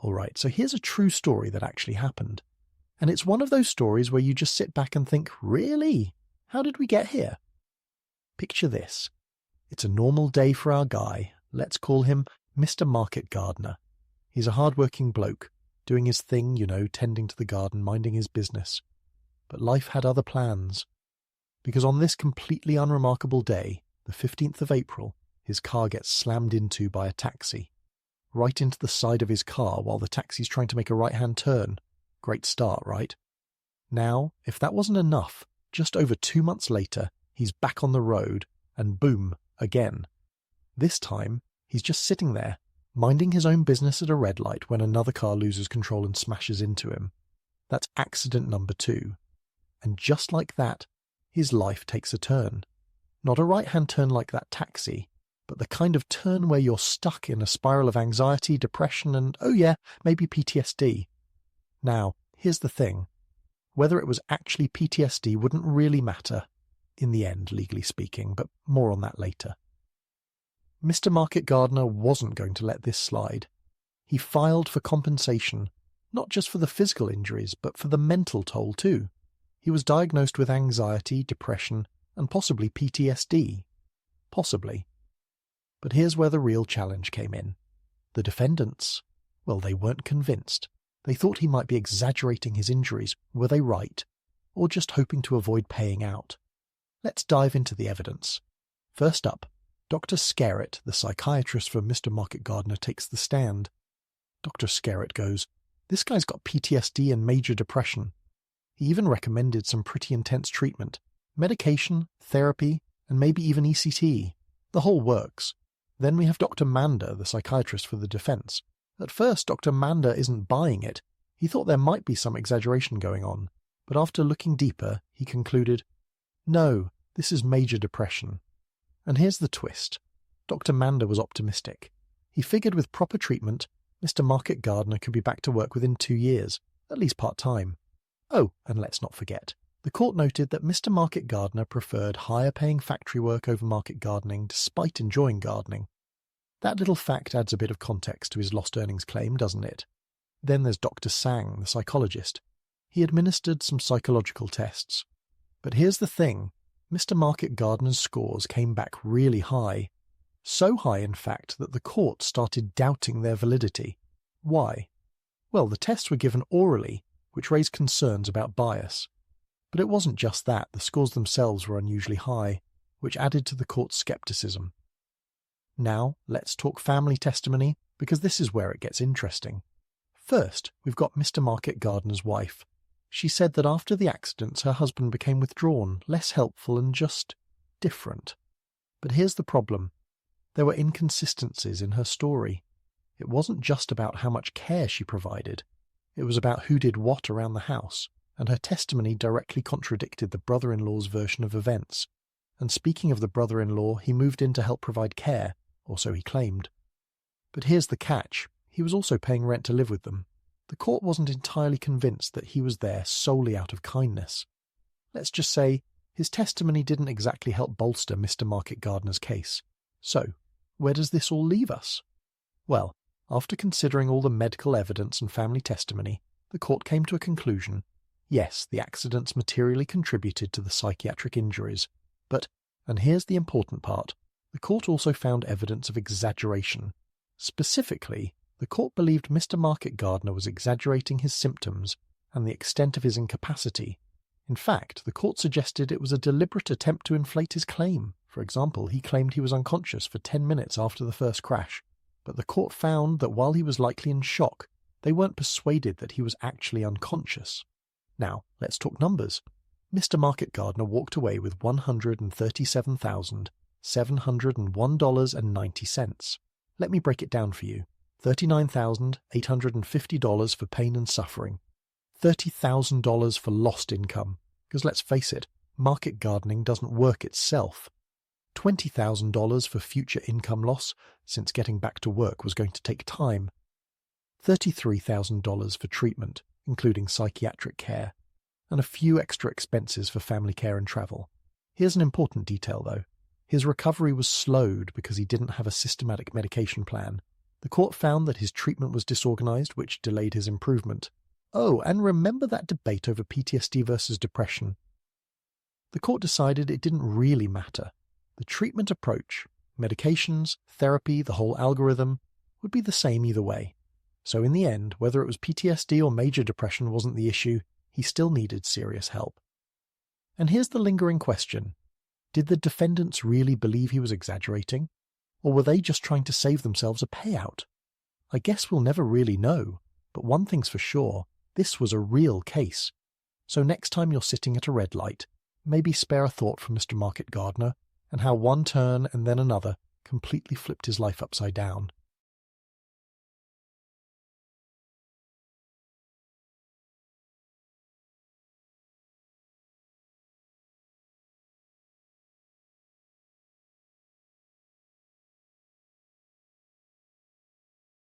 Alright, so here's a true story that actually happened. And it's one of those stories where you just sit back and think, really? How did we get here? Picture this. It's a normal day for our guy. Let's call him Mr. Market Gardener. He's a hard-working bloke, doing his thing, tending to the garden, minding his business. But life had other plans. Because on this completely unremarkable day, the 15th of April, his car gets slammed into by a taxi. Right into the side of his car while the taxi's trying to make a right-hand turn. Great start, right? Now, if that wasn't enough, just over 2 months later, he's back on the road, and boom, again. This time, he's just sitting there, minding his own business at a red light when another car loses control and smashes into him. That's accident number 2. And just like that, his life takes a turn. Not a right-hand turn like that taxi, but the kind of turn where you're stuck in a spiral of anxiety, depression, and, oh yeah, maybe PTSD. Now, here's the thing. Whether it was actually PTSD wouldn't really matter, in the end, legally speaking, but more on that later. Mr. Market Gardener wasn't going to let this slide. He filed for compensation, not just for the physical injuries, but for the mental toll too. He was diagnosed with anxiety, depression, and possibly PTSD. Possibly. But here's where the real challenge came in. The defendants, well, they weren't convinced. They thought he might be exaggerating his injuries. Were they right? Or just hoping to avoid paying out? Let's dive into the evidence. First up, Dr. Scarrett, the psychiatrist for Mr. Market Gardener, takes the stand. Dr. Scarrett goes, "This guy's got PTSD and major depression." He even recommended some pretty intense treatment. Medication, therapy, and maybe even ECT. The whole works. Then we have Dr. Mander, the psychiatrist for the defense. At first, Dr. Mander isn't buying it. He thought there might be some exaggeration going on. But after looking deeper, he concluded, no, this is major depression. And here's the twist. Dr. Mander was optimistic. He figured with proper treatment, Mr. Market Gardener could be back to work within 2 years, at least part-time. Oh, and let's not forget, the court noted that Mr. Market Gardener preferred higher-paying factory work over market gardening despite enjoying gardening. That little fact adds a bit of context to his lost earnings claim, doesn't it? Then there's Dr. Sang, the psychologist. He administered some psychological tests. But here's the thing. Mr. Market Gardener's scores came back really high. So high, in fact, that the court started doubting their validity. Why? Well, the tests were given orally, which raised concerns about bias. But it wasn't just that, the scores themselves were unusually high, which added to the court's skepticism. Now, let's talk family testimony, because this is where it gets interesting. First, we've got Mr. Market Gardener's wife. She said that after the accidents her husband became withdrawn, less helpful and just different. But here's the problem. There were inconsistencies in her story. It wasn't just about how much care she provided. It was about who did what around the house, and her testimony directly contradicted the brother-in-law's version of events. And speaking of the brother-in-law, he moved in to help provide care, or so he claimed. But here's the catch. He was also paying rent to live with them. The court wasn't entirely convinced that he was there solely out of kindness. Let's just say, his testimony didn't exactly help bolster Mr. Market Gardener's case. So, where does this all leave us? Well, after considering all the medical evidence and family testimony, the court came to a conclusion. Yes, the accidents materially contributed to the psychiatric injuries, but, and here's the important part, the court also found evidence of exaggeration. Specifically, the court believed Mr. Market Gardener was exaggerating his symptoms and the extent of his incapacity. In fact, the court suggested it was a deliberate attempt to inflate his claim. For example, he claimed he was unconscious for 10 minutes after the first crash. But the court found that while he was likely in shock, they weren't persuaded that he was actually unconscious. Now, let's talk numbers. Mr. Market Gardener walked away with $137,701.90. Let me break it down for you. $39,850 for pain and suffering. $30,000 for lost income, because let's face it, market gardening doesn't work itself. $20,000 for future income loss, since getting back to work was going to take time. $33,000 for treatment, including psychiatric care, and a few extra expenses for family care and travel. Here's an important detail though. His recovery was slowed because he didn't have a systematic medication plan. The court found that his treatment was disorganized, which delayed his improvement. Oh, and remember that debate over PTSD versus depression? The court decided it didn't really matter. The treatment approach, medications, therapy, the whole algorithm, would be the same either way. So in the end, whether it was PTSD or major depression wasn't the issue, he still needed serious help. And here's the lingering question. Did the defendants really believe he was exaggerating? Or were they just trying to save themselves a payout? I guess we'll never really know, but one thing's for sure, this was a real case. So next time you're sitting at a red light, maybe spare a thought from Mr. Market Gardener and how one turn and then another completely flipped his life upside down.